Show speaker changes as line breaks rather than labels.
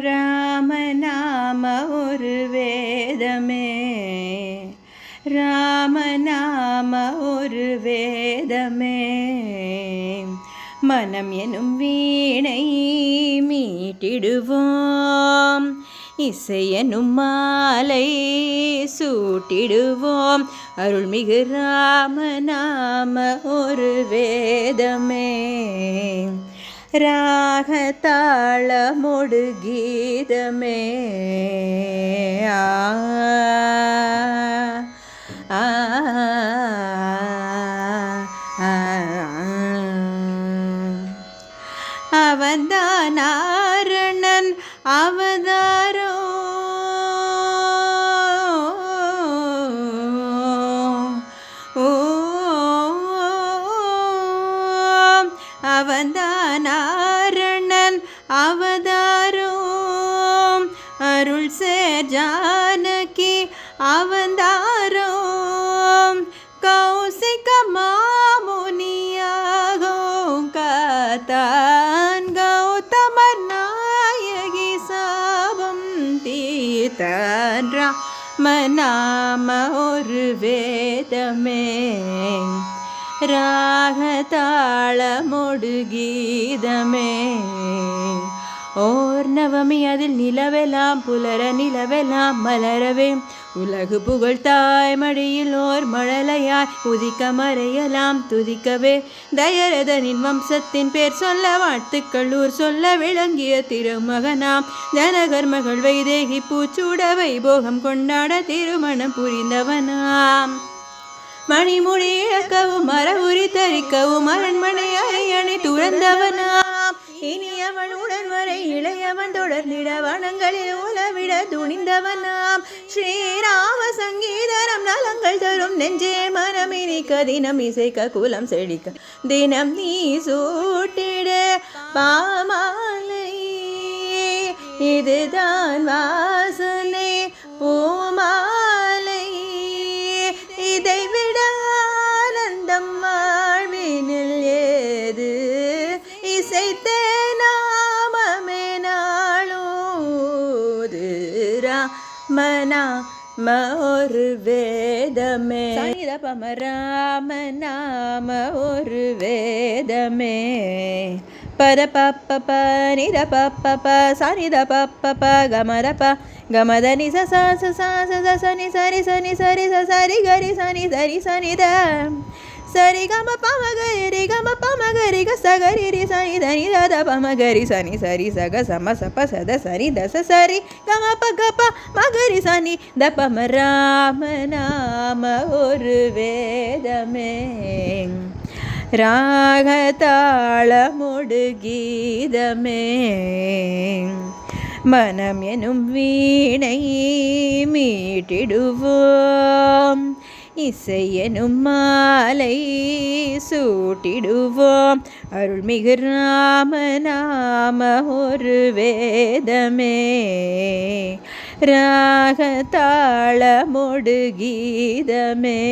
ராமநாம ஒரு வேதமே, ராமநாம ஒரு வேதமே. மனம் எனும் வீணை மீட்டிடுவோம், இசை எனும் மாலை சூட்டிடுவோம். அருள்மிகு ராமநாம ஒரு வேதமே. ராகதாளமொடு கீதமே. அவன்தான் ஆரணன் அவதாரோ, அவன்தான் ஆரணன் அவதாரோ. அருள் சேர் ஜானகி அவதாரோ. கௌசிக மாமுனியாகும் காத்தான், கௌதமர் நாயகி சாபம் தீர்த்தான். ராமநாம ஒரு வேதமே. ராகதாளமொடு கீதமே. ஓர் நவமி அதில் நிலவெல்லாம் புலர நிலவெல்லாம் மலரவே, உலகு புகழ் தாய் மடியில் ஓர் மழலையாய் உதிக்க மறையலாம் துதிக்கவே. தயரதனின் வம்சத்தின் பேர் சொல்ல வாழ்த்துக்கள் ஊர் சொல்ல விளங்கிய திருமகனாம் ஜனகர் மகள் வைதேகி பூச்சூட வைபோகம் கொண்டாட திருமணம் புரிந்தவனாம். மணிமொழி இழக்கவும் மரபுரி தரிக்கவும் அரண்மனை அணி துறந்தவனாம். இனியவன் உடன் வரை இளையவன் தொடர்ந்திட வனங்களில் உலவிட துணிந்தவனாம். ஸ்ரீராம சங்கீதரம் நலங்கள் தரும் நெஞ்சே மனமினிக்க தினம் இசைக்க குலம் செழிக்க தினம் நீ சூட்டிட பாமாலை. இதுதான் வாசனை பூமாலை, இதை விட ஆனந்தம் வாழ்வினில் ஏது. இசைத்தே நாமமே நாளோது. ராமநாம ஒரு வேதமே. சனிதபம ராமநாம ஒரு வேதமே. பத பப்ப ப நித பப்ப ப சனித பப்ப ப கமத ப கமத நி ச ச ச ச ச ச சனி சரி சனி சரி ச சரி கரி சனி சரி சனித சரி கம பம கரி கம பம கரி க சகரி ரி சனி தனி த பம கரி சனி சரி சக சம சப சத சனி தச சரி கம ப க ப மகரி சனி த பம ராமநாம ஒரு வேதமே. ராகதாளமொடு கீதமே. மனம் எனும் வீணை மீட்டிடுவோம், இசை எனும் மாலை சூட்டிடுவோம். அருள்மிகு ராமநாம ஒரு வேதமே. ராகதாளமொடு கீதமே.